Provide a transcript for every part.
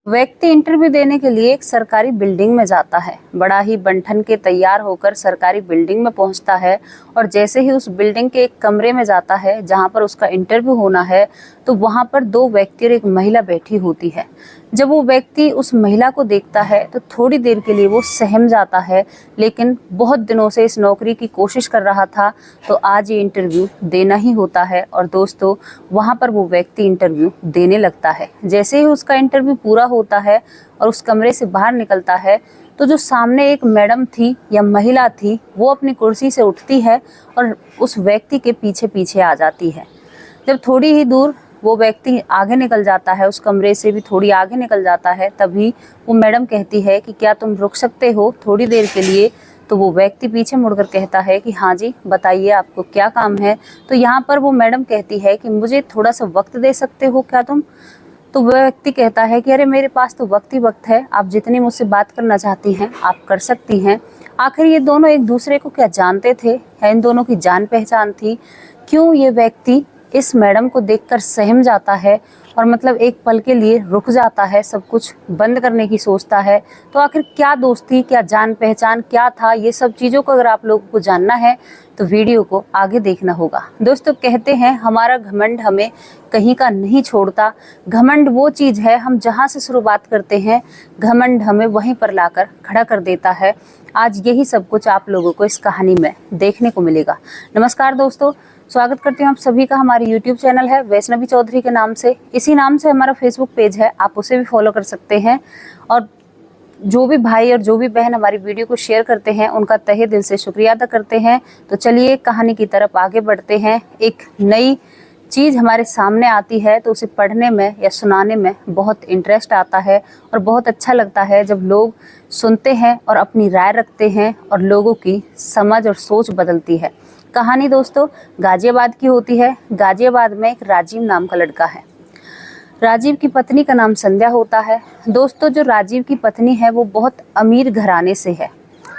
व्यक्ति इंटरव्यू देने के लिए एक सरकारी बिल्डिंग में जाता है। बड़ा ही बन-ठन के तैयार होकर सरकारी बिल्डिंग में पहुंचता है और जैसे ही उस बिल्डिंग के एक कमरे में जाता है जहां पर उसका इंटरव्यू होना है, तो वहां पर दो व्यक्ति और एक महिला बैठी होती है। जब वो व्यक्ति उस महिला को देखता है तो थोड़ी देर के लिए वो सहम जाता है, लेकिन बहुत दिनों से इस नौकरी की कोशिश कर रहा था, तो आज ये इंटरव्यू देना ही होता है। और दोस्तों, वहां पर वो व्यक्ति इंटरव्यू देने लगता है। जैसे ही उसका इंटरव्यू पूरा होता है और उस कमरे से बाहर निकलता है, तो जो सामने एक मैडम थी या महिला थी, वो अपनी कुर्सी से उठती है और उस व्यक्ति के पीछे पीछे आ जाती है। जब थोड़ी ही दूर वो व्यक्ति आगे निकल जाता है, उस कमरे से भी थोड़ी आगे निकल जाता है, तभी वो मैडम कहती है कि क्या तुम रुक सकते हो थोड़ी देर के लिए। तो वो व्यक्ति पीछे मुड़कर कहता है कि हाँ जी, बताइए आपको क्या काम है। तो यहाँ पर वो मैडम कहती है कि मुझे थोड़ा सा वक्त दे सकते हो क्या तुम। तो वह व्यक्ति कहता है कि अरे मेरे पास तो वक्त ही वक्त है, आप जितनी मुझसे बात करना चाहती हैं आप कर सकती हैं। आखिर ये दोनों एक दूसरे को क्या जानते थे, या इन दोनों की जान पहचान थी? क्यों ये व्यक्ति इस मैडम को देखकर सहम जाता है और मतलब एक पल के लिए रुक जाता है, सब कुछ बंद करने की सोचता है? तो आखिर क्या दोस्ती, क्या जान पहचान, क्या था? ये सब चीज़ों को अगर आप लोगों को जानना है तो वीडियो को आगे देखना होगा। दोस्तों, कहते हैं हमारा घमंड हमें कहीं का नहीं छोड़ता। घमंड वो चीज़ है, हम जहाँ से शुरुआत करते हैं घमंड हमें वहीं पर लाकर खड़ा कर देता है। आज यही सब कुछ आप लोगों को इस कहानी में देखने को मिलेगा। नमस्कार दोस्तों, स्वागत करती हूँ आप सभी का। हमारे YouTube चैनल है वैष्णवी चौधरी के नाम से, इसी नाम से हमारा Facebook पेज है, आप उसे भी फॉलो कर सकते हैं। और जो भी भाई और जो भी बहन हमारी वीडियो को शेयर करते हैं उनका तहे दिल से शुक्रिया अदा करते हैं। तो चलिए कहानी की तरफ आगे बढ़ते हैं। एक नई चीज़ हमारे सामने आती है तो उसे पढ़ने में या सुनाने में बहुत इंटरेस्ट आता है और बहुत अच्छा लगता है जब लोग सुनते हैं और अपनी राय रखते हैं और लोगों की समझ और सोच बदलती है। कहानी दोस्तों गाजियाबाद की होती है। गाजियाबाद में एक राजीव नाम का लड़का है। राजीव की पत्नी का नाम संध्या होता है। दोस्तों, जो राजीव की पत्नी है वो बहुत अमीर घराने से है।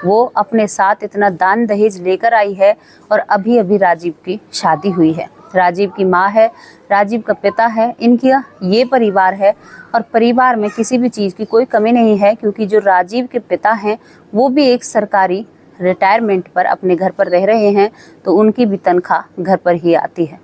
वो अपने साथ इतना दान दहेज लेकर आई है और अभी अभी राजीव की शादी हुई है। राजीव की माँ है, राजीव का पिता है, इनका ये परिवार है और परिवार में किसी भी चीज़ की कोई कमी नहीं है, क्योंकि जो राजीव के पिता हैं वो भी एक सरकारी रिटायरमेंट पर अपने घर पर रह रहे हैं, तो उनकी भी तनख्वाह घर पर ही आती है।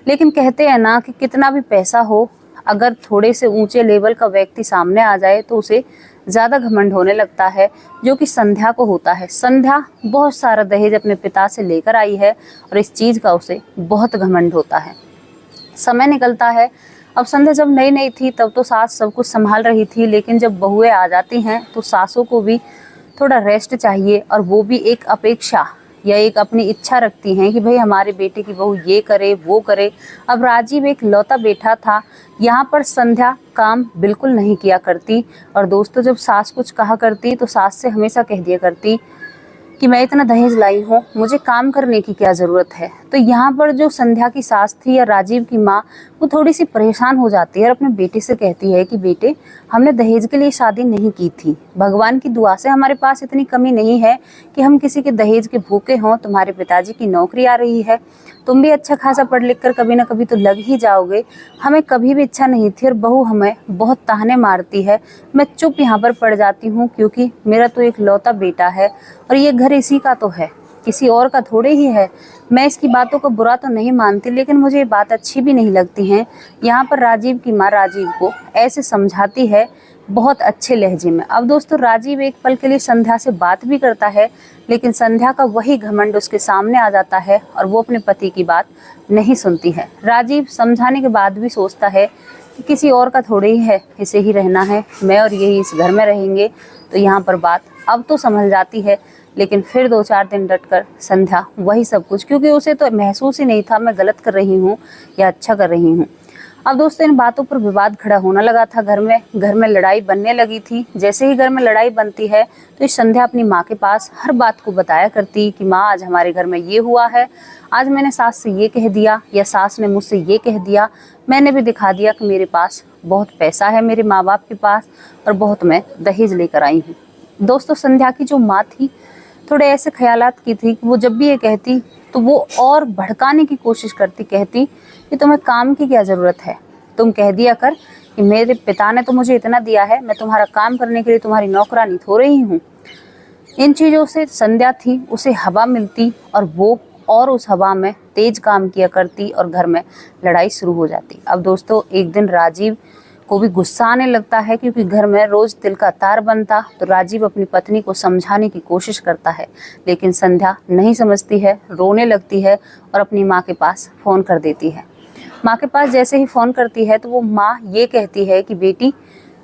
लेकिन कहते हैं ना कि कितना भी पैसा हो, अगर थोड़े से ऊंचे लेवल का व्यक्ति सामने आ जाए तो उसे ज़्यादा घमंड होने लगता है, जो कि संध्या को होता है। संध्या बहुत सारा दहेज अपने पिता से लेकर आई है और इस चीज़ का उसे बहुत घमंड होता है। समय निकलता है। अब संध्या जब नई नई थी तब तो सास सब कुछ संभाल रही थी, लेकिन जब बहुएं आ जाती हैं तो सासों को भी थोड़ा रेस्ट चाहिए और वो भी एक अपेक्षा या एक अपनी इच्छा रखती हैं कि भाई हमारे बेटे की बहू ये करे वो करे। अब राजीव एक लौता बेटा था, यहाँ पर संध्या काम बिल्कुल नहीं किया करती। और दोस्तों, जब सास कुछ कहा करती तो सास से हमेशा कह दिया करती कि मैं इतना दहेज लाई हूँ, मुझे काम करने की क्या ज़रूरत है। तो यहाँ पर जो संध्या की सास थी या राजीव की माँ, वो थोड़ी सी परेशान हो जाती है और अपने बेटे से कहती है कि बेटे, हमने दहेज के लिए शादी नहीं की थी। भगवान की दुआ से हमारे पास इतनी कमी नहीं है कि हम किसी के दहेज के भूखे हों। तुम्हारे पिताजी की नौकरी आ रही है, तुम भी अच्छा खासा पढ़ लिख कर कभी ना कभी तो लग ही जाओगे। हमें कभी भी इच्छा नहीं थी और बहू हमें बहुत ताहने मारती है। मैं चुप यहाँ पर पड़ जाती हूँ, क्योंकि मेरा तो एक लौता बेटा है और ये घर इसी का तो है, किसी और का थोड़े ही है। मैं इसकी बातों को बुरा तो नहीं मानती, लेकिन मुझे ये बात अच्छी भी नहीं लगती है। यहाँ पर राजीव की माँ राजीव को ऐसे समझाती है बहुत अच्छे लहजे में। अब दोस्तों, राजीव एक पल के लिए संध्या से बात भी करता है, लेकिन संध्या का वही घमंड उसके सामने आ जाता है और वो अपने पति की बात नहीं सुनती है। राजीव समझाने के बाद भी सोचता है कि किसी और का थोड़े ही है, इसे ही रहना है, मैं और यही इस घर में रहेंगे। तो यहाँ पर बात अब तो संभल जाती है, लेकिन फिर 2-4 दिन डटकर संध्या वही सब कुछ, क्योंकि उसे तो महसूस ही नहीं था मैं गलत कर रही हूँ या अच्छा कर रही हूँ। अब दोस्तों, इन बातों पर विवाद खड़ा होने लगा था। घर में लड़ाई बनने लगी थी। जैसे ही घर में लड़ाई बनती है तो इस संध्या अपनी माँ के पास हर बात को बताया करती कि माँ, आज हमारे घर में ये हुआ है, आज मैंने सास से ये कह दिया या सास ने मुझसे ये कह दिया, मैंने भी दिखा दिया कि मेरे पास बहुत पैसा है मेरे माँ बाप के पास और बहुत मैं दहेज लेकर आई हूँ। दोस्तों, संध्या की जो माँ थी थोड़े ऐसे ख्यालात की थी कि वो जब भी ये कहती तो वो और भड़काने की कोशिश करती, कहती कि तुम्हें काम की क्या ज़रूरत है, तुम कह दिया कर कि मेरे पिता ने तो मुझे इतना दिया है, मैं तुम्हारा काम करने के लिए तुम्हारी नौकरानी थोड़ी ही हूँ। इन चीज़ों से संध्या थी, उसे हवा मिलती और उस हवा में तेज काम किया करती और घर में लड़ाई शुरू हो जाती। अब दोस्तों एक दिन राजीव को भी गुस्सा आने लगता है, क्योंकि घर में रोज तिल का तार बनता। तो राजीव अपनी पत्नी को समझाने की कोशिश करता है, लेकिन संध्या नहीं समझती है, रोने लगती है और अपनी माँ के पास फ़ोन कर देती है। माँ के पास जैसे ही फ़ोन करती है तो वो माँ ये कहती है कि बेटी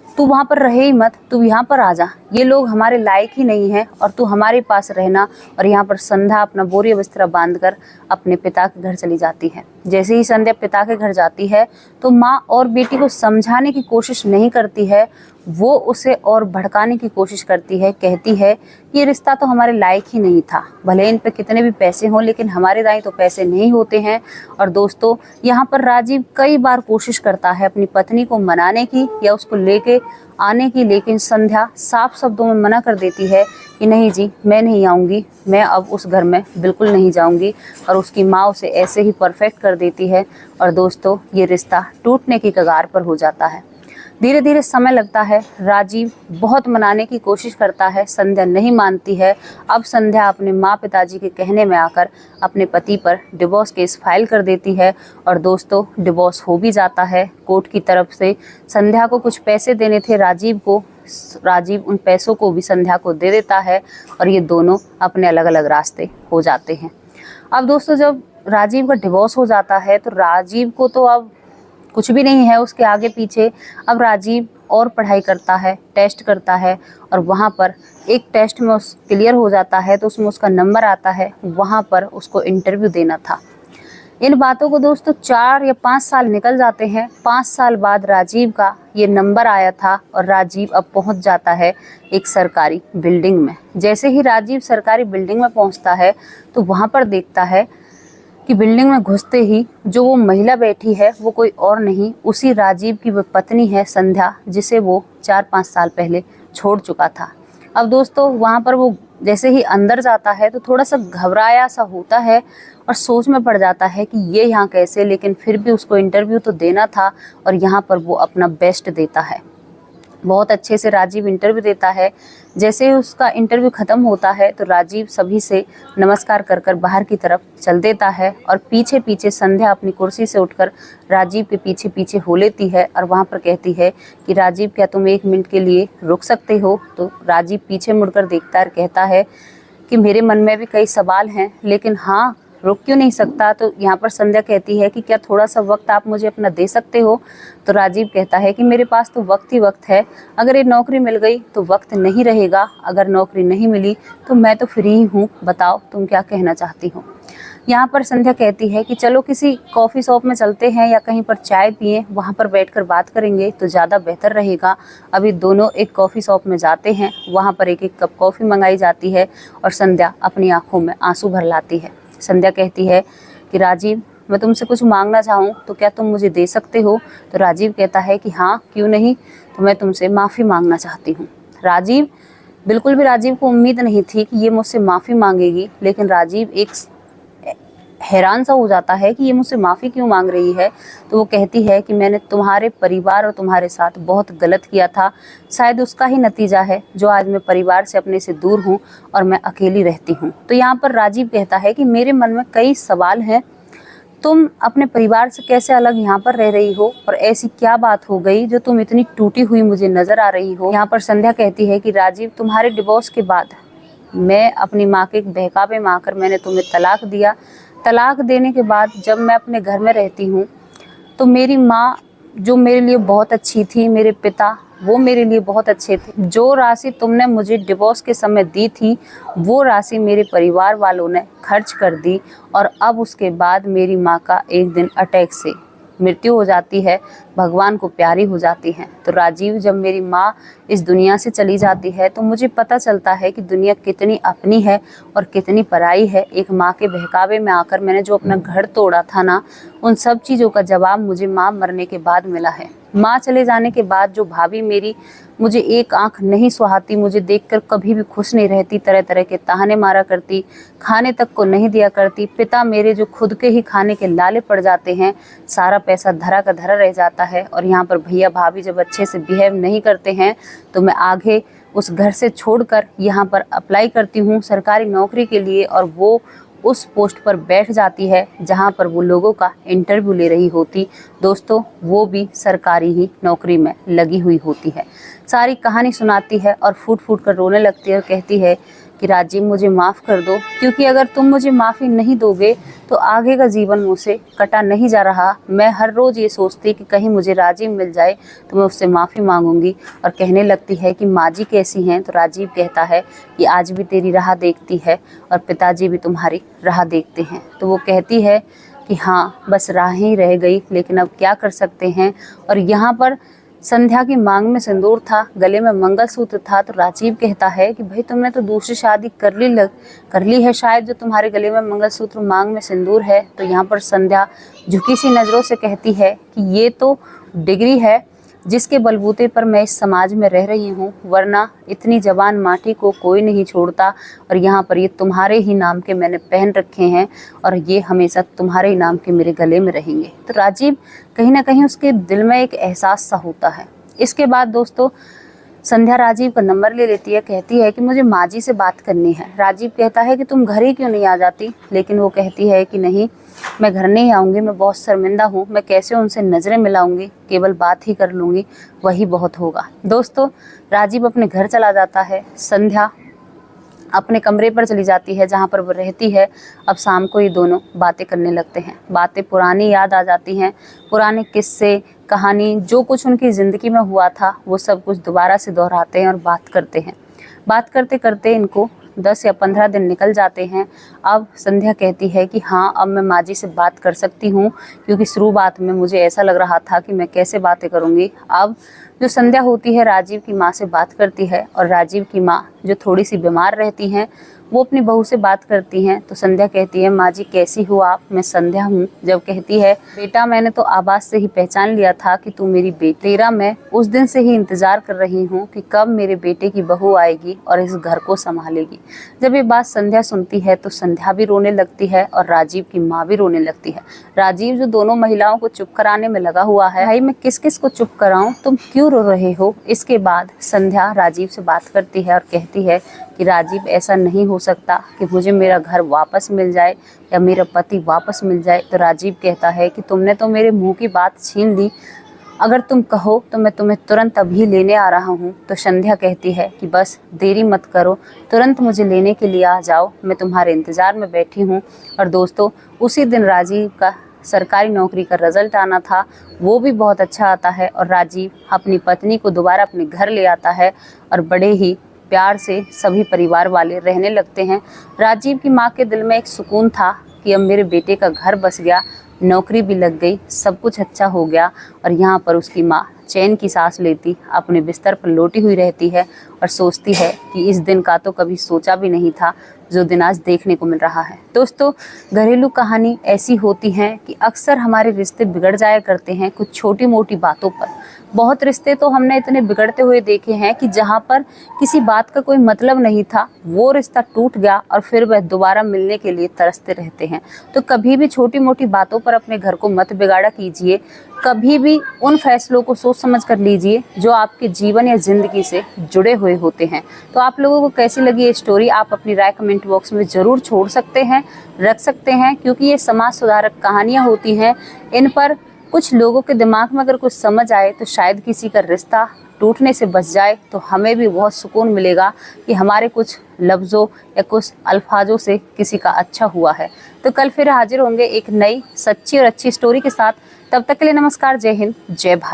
तू वहाँ पर रहे ही मत, तू यहाँ पर आ जा, ये लोग हमारे लायक ही नहीं है और तू हमारे पास रहना। और यहाँ पर संध्या अपना बोरी बिस्तरा बांधकर अपने पिता के घर चली जाती है। जैसे ही संध्या पिता के घर जाती है तो माँ और बेटी को समझाने की कोशिश नहीं करती है, वो उसे और भड़काने की कोशिश करती है। कहती है ये रिश्ता तो हमारे लायक ही नहीं था, भले इन पे कितने भी पैसे हों, लेकिन हमारे दाएं तो पैसे नहीं होते हैं। और दोस्तों यहाँ पर राजीव कई बार कोशिश करता है अपनी पत्नी को मनाने की या उसको लेके आने की, लेकिन संध्या साफ शब्दों में मना कर देती है कि नहीं जी, मैं नहीं आऊँगी, मैं अब उस घर में बिल्कुल नहीं जाऊँगी। और उसकी माँ उसे ऐसे ही परफेक्ट कर देती है और दोस्तों ये रिश्ता टूटने की कगार पर हो जाता है। धीरे धीरे समय लगता है, राजीव बहुत मनाने की कोशिश करता है, संध्या नहीं मानती है। अब संध्या अपने माँ पिताजी के कहने में आकर अपने पति पर डिवोर्स केस फाइल कर देती है और दोस्तों डिवोर्स हो भी जाता है। कोर्ट की तरफ से संध्या को कुछ पैसे देने थे राजीव को, राजीव उन पैसों को भी संध्या को दे देता है और ये दोनों अपने अलग अलग रास्ते हो जाते हैं। अब दोस्तों जब राजीव का डिवोर्स हो जाता है तो राजीव को तो अब कुछ भी नहीं है उसके आगे पीछे। अब राजीव और पढ़ाई करता है, टेस्ट करता है और वहाँ पर एक टेस्ट में उस क्लियर हो जाता है तो उसमें उसका नंबर आता है, वहाँ पर उसको इंटरव्यू देना था। इन बातों को दोस्तों 4 या 5 साल निकल जाते हैं। 5 साल बाद राजीव का ये नंबर आया था और राजीव अब पहुँच जाता है एक सरकारी बिल्डिंग में। जैसे ही राजीव सरकारी बिल्डिंग में पहुँचता है तो वहाँ पर देखता है कि बिल्डिंग में घुसते ही जो वो महिला बैठी है वो कोई और नहीं, उसी राजीव की वो पत्नी है संध्या, जिसे वो 4-5 साल पहले छोड़ चुका था। अब दोस्तों वहाँ पर वो जैसे ही अंदर जाता है तो थोड़ा सा घबराया सा होता है और सोच में पड़ जाता है कि ये यहाँ कैसे, लेकिन फिर भी उसको इंटरव्यू तो देना था और यहाँ पर वो अपना बेस्ट देता है। बहुत अच्छे से राजीव इंटरव्यू देता है। जैसे ही उसका इंटरव्यू ख़त्म होता है तो राजीव सभी से नमस्कार कर कर बाहर की तरफ चल देता है और पीछे पीछे संध्या अपनी कुर्सी से उठकर राजीव के पीछे पीछे हो लेती है और वहाँ पर कहती है कि राजीव क्या तुम 1 मिनट के लिए रुक सकते हो। तो राजीव पीछे मुड़कर देखता है और कहता है कि मेरे मन में भी कई सवाल हैं, लेकिन हाँ रुक क्यों नहीं सकता। तो यहाँ पर संध्या कहती है कि क्या थोड़ा सा वक्त आप मुझे अपना दे सकते हो। तो राजीव कहता है कि मेरे पास तो वक्त ही वक्त है, अगर ये नौकरी मिल गई तो वक्त नहीं रहेगा, अगर नौकरी नहीं मिली तो मैं तो फ्री ही हूँ, बताओ तुम क्या कहना चाहती हो। यहाँ पर संध्या कहती है कि चलो किसी कॉफ़ी शॉप में चलते हैं या कहीं पर चाय पिए, वहाँ पर बैठकर बात करेंगे तो ज़्यादा बेहतर रहेगा। अभी दोनों एक कॉफ़ी शॉप में जाते हैं, वहाँ पर एक एक कप कॉफ़ी मंगाई जाती है और संध्या अपनी आँखों में आंसू भर लाती है। संध्या कहती है कि राजीव मैं तुमसे कुछ मांगना चाहूँ तो क्या तुम मुझे दे सकते हो। तो राजीव कहता है कि हाँ क्यों नहीं, तो मैं तुमसे माफ़ी मांगना चाहती हूँ। राजीव बिल्कुल भी राजीव को उम्मीद नहीं थी कि ये मुझसे माफ़ी मांगेगी, लेकिन राजीव एक हैरान सा हो जाता है कि ये मुझसे माफ़ी क्यों मांग रही है। तो वो कहती है कि मैंने तुम्हारे परिवार और तुम्हारे साथ बहुत गलत किया था, शायद उसका ही नतीजा है जो आज मैं परिवार से अपने से दूर हूँ और मैं अकेली रहती हूँ। तो यहाँ पर राजीव कहता है कि मेरे मन में कई सवाल हैं, तुम अपने परिवार से कैसे अलग यहाँ पर रह रही हो और ऐसी क्या बात हो गई जो तुम इतनी टूटी हुई मुझे नज़र आ रही हो। यहाँ पर संध्या कहती है कि राजीव तुम्हारे डिवोर्स के बाद मैं अपनी माँ के बहकावे में आकर मैंने तुम्हें तलाक दिया। तलाक देने के बाद जब मैं अपने घर में रहती हूँ तो मेरी माँ जो मेरे लिए बहुत अच्छी थी, मेरे पिता वो मेरे लिए बहुत अच्छे थे, जो राशि तुमने मुझे डिवोर्स के समय दी थी वो राशि मेरे परिवार वालों ने खर्च कर दी और अब उसके बाद मेरी माँ का एक दिन अटैक से मृत्यु हो जाती है, भगवान को प्यारी हो जाती है। तो राजीव जब मेरी माँ इस दुनिया से चली जाती है तो मुझे पता चलता है कि दुनिया कितनी अपनी है और कितनी पराई है। एक माँ के बहकावे में आकर मैंने जो अपना घर तोड़ा था ना, उन सब चीज़ों का जवाब मुझे माँ मरने के बाद मिला है। माँ चले जाने के बाद जो भाभी मेरी मुझे एक आंख नहीं सुहाती, मुझे देखकर कभी भी खुश नहीं रहती, तरह तरह के ताने मारा करती, खाने तक को नहीं दिया करती। पिता मेरे जो खुद के ही खाने के लाले पड़ जाते हैं, सारा पैसा धरा का धरा रह जाता है। और यहाँ पर भैया भाभी जब अच्छे से बिहेव नहीं करते हैं तो मैं आगे उस घर से छोड़कर यहाँ पर अप्लाई करती हूँ सरकारी नौकरी के लिए, और वो उस पोस्ट पर बैठ जाती है जहाँ पर वो लोगों का इंटरव्यू ले रही होती। दोस्तों, वो भी सरकारी ही नौकरी में लगी हुई होती है। सारी कहानी सुनाती है और फूट फूट कर रोने लगती है और कहती है कि राजीव मुझे माफ़ कर दो, क्योंकि अगर तुम मुझे माफ़ी नहीं दोगे तो आगे का जीवन मुझसे कटा नहीं जा रहा। मैं हर रोज़ ये सोचती कि कहीं मुझे राजीव मिल जाए तो मैं उससे माफ़ी मांगूंगी। और कहने लगती है कि माँ जी कैसी हैं? तो राजीव कहता है कि आज भी तेरी राह देखती है और पिताजी भी तुम्हारी राह देखते हैं। तो वो कहती है कि हाँ, बस राहें ही रह गई, लेकिन अब क्या कर सकते हैं। और यहाँ पर संध्या की मांग में सिंदूर था, गले में मंगलसूत्र था। तो राजीव कहता है कि भाई तुमने तो दूसरी शादी कर ली है शायद, जो तुम्हारे गले में मंगलसूत्र मांग में सिंदूर है। तो यहाँ पर संध्या झुकी सी नज़रों से कहती है कि ये तो डिग्री है जिसके बलबूते पर मैं इस समाज में रह रही हूँ, वरना इतनी जवान माटी को कोई नहीं छोड़ता। और यहाँ पर ये तुम्हारे ही नाम के मैंने पहन रखे हैं और ये हमेशा तुम्हारे ही नाम के मेरे गले में रहेंगे। तो राजीव कहीं ना कहीं उसके दिल में एक एहसास सा होता है। इसके बाद दोस्तों संध्या राजीव का नंबर ले लेती है, कहती है कि मुझे माँ जी से बात करनी है। राजीव कहता है कि तुम घर ही क्यों नहीं आ जाती, लेकिन वो कहती है कि नहीं, मैं घर नहीं आऊँगी, मैं बहुत शर्मिंदा हूँ, मैं कैसे उनसे नज़रें मिलाऊंगी, केवल बात ही कर लूँगी, वही बहुत होगा। दोस्तों, राजीव अपने घर चला जाता है, संध्या अपने कमरे पर चली जाती है जहाँ पर वो रहती है। अब शाम को ये दोनों बातें करने लगते हैं। बातें पुरानी याद आ जाती हैं, पुराने किस्से, कहानी, जो कुछ उनकी ज़िंदगी में हुआ था वो सब कुछ दोबारा से दोहराते हैं और बात करते हैं। बात करते करते इनको 10 या 15 दिन निकल जाते हैं। अब संध्या कहती है कि हाँ, अब मैं माँ जी से बात कर सकती हूँ, क्योंकि शुरुआत में मुझे ऐसा लग रहा था कि मैं कैसे बातें करूँगी। अब जो संध्या होती है राजीव की माँ से बात करती है, और राजीव की माँ जो थोड़ी सी बीमार रहती हैं वो अपनी बहू से बात करती हैं। तो संध्या कहती है, माँ जी कैसी हो आप? मैं संध्या हूँ। जब कहती है, बेटा मैंने तो आवाज़ से ही पहचान लिया था कि तू मेरी बेटी। तेरा मैं उस दिन से ही इंतज़ार कर रही हूँ कि कब मेरे बेटे की बहू आएगी और इस घर को संभालेगी। जब ये बात संध्या सुनती है तो संध्या भी रोने लगती है और राजीव की माँ भी रोने लगती है। राजीव जो दोनों महिलाओं को चुप कराने में लगा हुआ है, भाई मैं किस किस को चुप कराऊँ, तुम क्यों रो रहे हो? इसके बाद संध्या राजीव से बात करती है और कहती है कि राजीव, ऐसा नहीं हो सकता कि मुझे मेरा घर वापस मिल जाए या मेरा पति वापस मिल जाए। तो राजीव कहता है कि तुमने तो मेरे मुंह की बात छीन ली, अगर तुम कहो तो मैं तुम्हें तुरंत अभी लेने आ रहा हूँ। तो संध्या कहती है कि बस देरी मत करो, तुरंत मुझे लेने के लिए आ जाओ, मैं तुम्हारे इंतज़ार में बैठी हूँ। और दोस्तों, उसी दिन राजीव का सरकारी नौकरी का रिजल्ट आना था, वो भी बहुत अच्छा आता है और राजीव अपनी पत्नी को दोबारा अपने घर ले आता है और बड़े ही प्यार से सभी परिवार वाले रहने लगते हैं। राजीव की माँ के दिल में एक सुकून था कि अब मेरे बेटे का घर बस गया, नौकरी भी लग गई, सब कुछ अच्छा हो गया। और यहाँ पर उसकी माँ चैन की सांस लेती अपने बिस्तर पर लोटी हुई रहती है और सोचती है कि इस दिन का तो कभी सोचा भी नहीं था जो दिन आज देखने को मिल रहा है। दोस्तों, घरेलू कहानी ऐसी होती हैं कि अक्सर हमारे रिश्ते बिगड़ जाया करते हैं कुछ छोटी मोटी बातों पर। बहुत रिश्ते तो हमने इतने बिगड़ते हुए देखे हैं कि जहाँ पर किसी बात का कोई मतलब नहीं था, वो रिश्ता टूट गया और फिर वह दोबारा मिलने के लिए तरसते रहते हैं। तो कभी भी छोटी मोटी बातों पर अपने घर को मत बिगाड़ा कीजिए। कभी भी उन फैसलों को सोच समझ कर लीजिए जो आपके जीवन या ज़िंदगी से जुड़े हुए होते हैं। तो आप लोगों को कैसी लगी ये स्टोरी, आप अपनी राय कमेंट बॉक्स में ज़रूर छोड़ सकते हैं, रख सकते हैं, क्योंकि ये समाज सुधारक कहानियाँ होती हैं। इन पर कुछ लोगों के दिमाग में अगर कुछ समझ आए तो शायद किसी का रिश्ता टूटने से बच जाए, तो हमें भी बहुत सुकून मिलेगा कि हमारे कुछ लफ्ज़ों या कुछ अल्फाजों से किसी का अच्छा हुआ है। तो कल फिर हाजिर होंगे एक नई सच्ची और अच्छी स्टोरी के साथ। तब तक के लिए नमस्कार, जय हिंद, जय भारत।